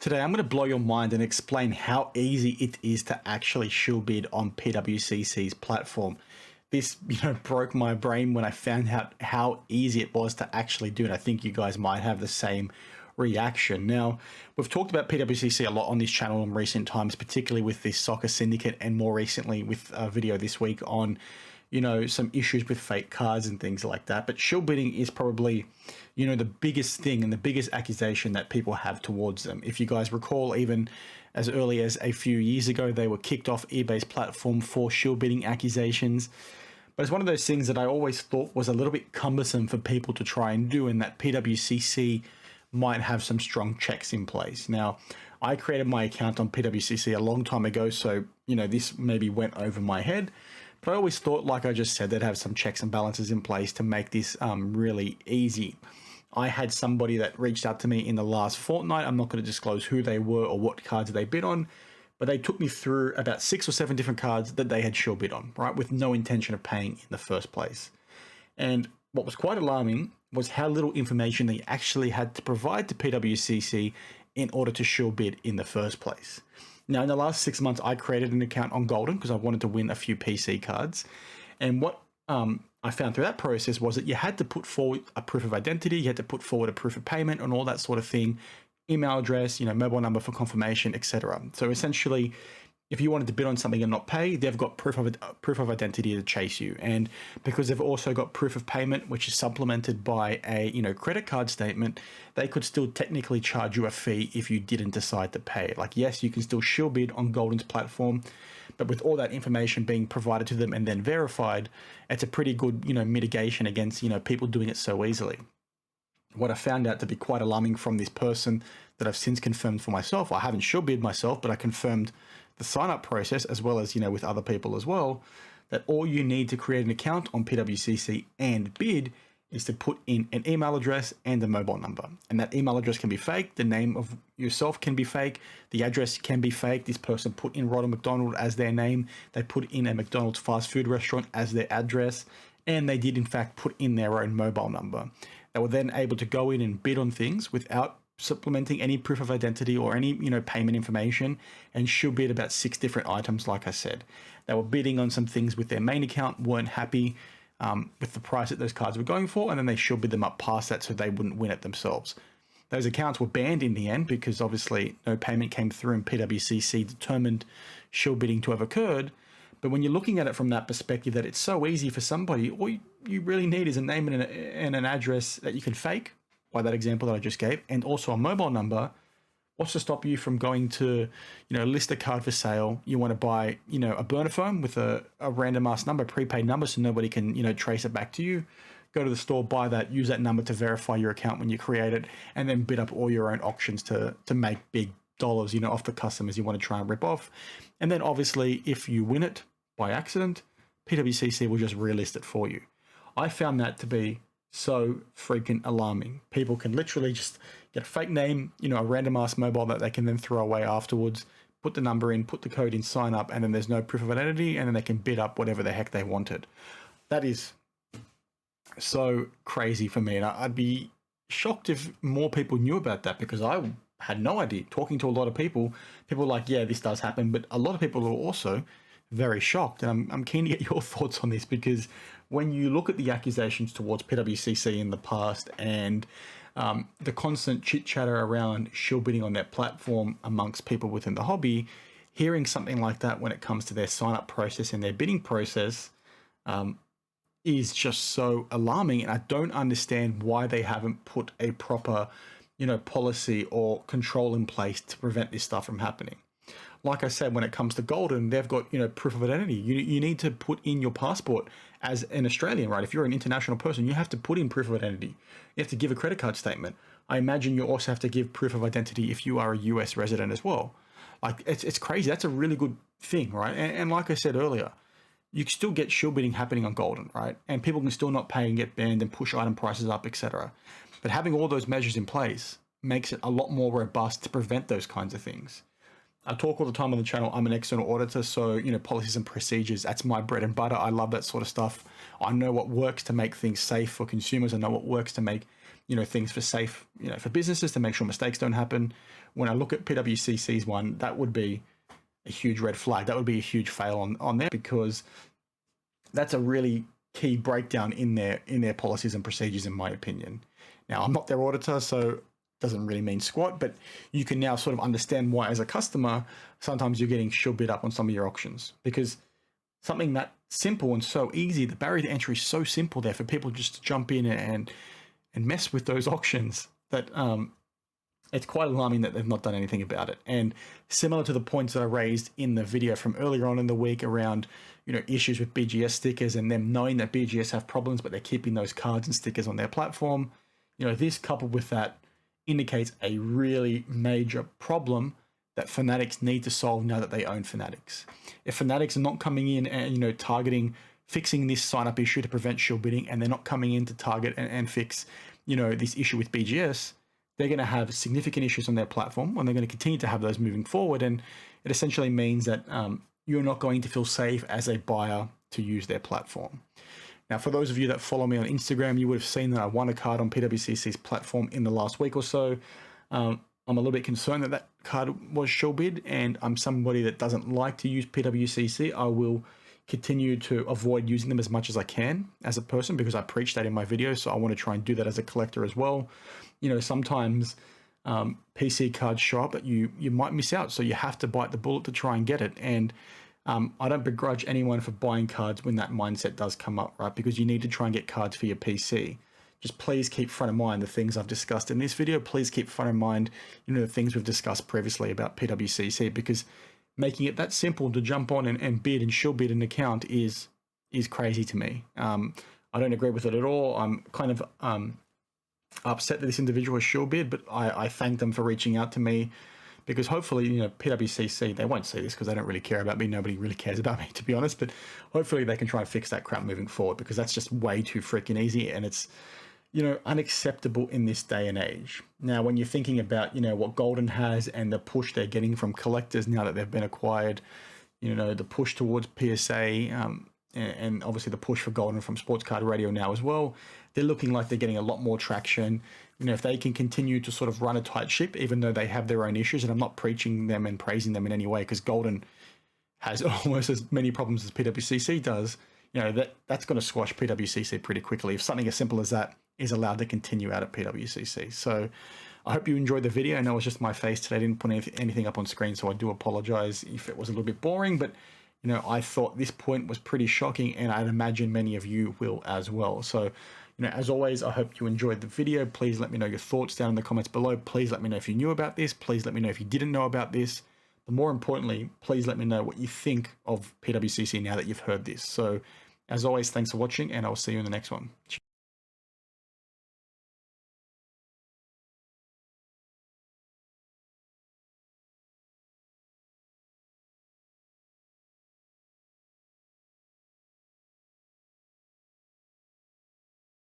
Today, I'm going to blow your mind and explain how easy it is to actually shill bid on PWCC's platform. This, broke my brain when I found out how easy it was to actually do it. I think you guys might have the same reaction. Now, we've talked about PWCC a lot on this channel in recent times, particularly with this soccer syndicate, and more recently with a video this week on some issues with fake cards and things like that. But shill bidding is probably, the biggest thing and the biggest accusation that people have towards them. If you guys recall, even as early as a few years ago, they were kicked off eBay's platform for shill bidding accusations. But it's one of those things that I always thought was a little bit cumbersome for people to try and do, and that PWCC might have some strong checks in place. Now, I created my account on PWCC a long time ago, so, this maybe went over my head. But I always thought, like I just said, they'd have some checks and balances in place to make this really easy. I had somebody that reached out to me in the last fortnight. I'm not going to disclose who they were or what cards they bid on, but they took me through about 6 or 7 different cards that they had shill bid on, right, with no intention of paying in the first place. And what was quite alarming was how little information they actually had to provide to PWCC in order to shill bid in the first place. Now, in the last 6 months, I created an account on Golden because I wanted to win a few PC cards. And what I found through that process was that you had to put forward a proof of identity, you had to put forward a proof of payment and all that sort of thing, email address, mobile number for confirmation, etc. So essentially, if you wanted to bid on something and not pay, they've got proof of identity to chase you. And because they've also got proof of payment, which is supplemented by a credit card statement, they could still technically charge you a fee if you didn't decide to pay. Like, yes, you can still shill bid on Golden's platform, but with all that information being provided to them and then verified, it's a pretty good mitigation against people doing it so easily. What I found out to be quite alarming from this person that I've since confirmed for myself, I haven't shill bid myself, but I confirmed the sign up process as well as, with other people as well, that all you need to create an account on PWCC and bid is to put in an email address and a mobile number. And that email address can be fake. The name of yourself can be fake. The address can be fake. This person put in Ronald McDonald as their name. They put in a McDonald's fast food restaurant as their address. And they did in fact put in their own mobile number. They were then able to go in and bid on things without supplementing any proof of identity or any payment information, and shill bid about 6 different items. Like I said, they were bidding on some things with their main account, weren't happy with the price that those cards were going for, and then they shill bid them up past that so they wouldn't win it themselves. Those accounts were banned in the end because obviously no payment came through and PWCC determined shill bidding to have occurred. But when you're looking at it from that perspective, that it's so easy for somebody, all you really need is a name and an address that you can fake, by that example that I just gave, and also a mobile number. What's to stop you from going to, list a card for sale? You want to buy, a burner phone with a random ass number, prepaid number, so nobody can, trace it back to you. Go to the store, buy that, use that number to verify your account when you create it, and then bid up all your own auctions to make big dollars, off the customers you want to try and rip off. And then obviously, if you win it by accident, PWCC will just relist it for you. I found that to be so freaking alarming. People can literally just get a fake name, a random ass mobile that they can then throw away afterwards, put the number in, put the code in, sign up, and then there's no proof of identity, and then they can bid up whatever the heck they wanted. That is so crazy for me, and I'd be shocked if more people knew about that, because I had no idea. Talking to a lot of people were like, yeah, this does happen, but a lot of people are also very shocked, and I'm keen to get your thoughts on this, because when you look at the accusations towards PWCC in the past and the constant chit chatter around shill bidding on their platform amongst people within the hobby, hearing something like that when it comes to their sign up process and their bidding process is just so alarming. And I don't understand why they haven't put a proper, policy or control in place to prevent this stuff from happening. Like I said, when it comes to Golden, they've got, proof of identity. You need to put in your passport as an Australian, right? If you're an international person, you have to put in proof of identity. You have to give a credit card statement. I imagine you also have to give proof of identity if you are a US resident as well. Like, it's crazy. That's a really good thing, right? And like I said earlier, you can still get shill bidding happening on Golden, right? And people can still not pay and get banned and push item prices up, etc. But having all those measures in place makes it a lot more robust to prevent those kinds of things. I talk all the time on the channel. I'm an external auditor, so, policies and procedures, that's my bread and butter. I love that sort of stuff. I know what works to make things safe for consumers. I know what works to make things for safe, for businesses to make sure mistakes don't happen. When I look at PWCC's one, that would be a huge red flag. That would be a huge fail on there, because that's a really key breakdown in their policies and procedures, in my opinion. Now, I'm not their auditor, so it doesn't really mean squat, but you can now sort of understand why, as a customer, sometimes you're getting shill bid up on some of your auctions, because something that simple and so easy, the barrier to entry is so simple there for people just to jump in and mess with those auctions, that it's quite alarming that they've not done anything about it. And similar to the points that I raised in the video from earlier on in the week around, issues with BGS stickers and them knowing that BGS have problems, but they're keeping those cards and stickers on their platform. This coupled with that indicates a really major problem that Fanatics need to solve now that they own Fanatics. If Fanatics are not coming in and, targeting, fixing this sign-up issue to prevent shill bidding, and they're not coming in to target and fix, this issue with BGS, they're going to have significant issues on their platform, and they're going to continue to have those moving forward. And it essentially means that you're not going to feel safe as a buyer to use their platform. Now, for those of you that follow me on Instagram, you would have seen that I won a card on PWCC's platform in the last week or so. I'm a little bit concerned that that card was shill bid, and I'm somebody that doesn't like to use PWCC. I will continue to avoid using them as much as I can as a person, because I preach that in my videos. So I want to try and do that as a collector as well. Sometimes PC cards show up that you might miss out. So you have to bite the bullet to try and get it. And I don't begrudge anyone for buying cards when that mindset does come up, right? Because you need to try and get cards for your PC. Just please keep front of mind the things I've discussed in this video. Please keep front of mind, the things we've discussed previously about PWCC, because making it that simple to jump on and bid and shill bid an account is crazy to me. I don't agree with it at all. I'm kind of upset that this individual has shill bid, but I thank them for reaching out to me, because hopefully, PWCC, they won't see this because they don't really care about me. Nobody really cares about me, to be honest, but hopefully they can try and fix that crap moving forward, because that's just way too freaking easy, and it's, unacceptable in this day and age. Now, when you're thinking about, what Golden has and the push they're getting from collectors now that they've been acquired, the push towards PSA, and obviously the push for Golden from Sports Card Radio now as well, they're looking like they're getting a lot more traction. If they can continue to sort of run a tight ship, even though they have their own issues, and I'm not preaching them and praising them in any way, because Golden has almost as many problems as PWCC does, that's going to squash PWCC pretty quickly if something as simple as that is allowed to continue out at PWCC. So I hope you enjoyed the video. I know it's just my face today. I didn't put anything up on screen, so I do apologize if it was a little bit boring, but I thought this point was pretty shocking, and I'd imagine many of you will as well. So, as always, I hope you enjoyed the video. Please let me know your thoughts down in the comments below. Please let me know if you knew about this. Please let me know if you didn't know about this. But more importantly, please let me know what you think of PWCC now that you've heard this. So, as always, thanks for watching, and I'll see you in the next one.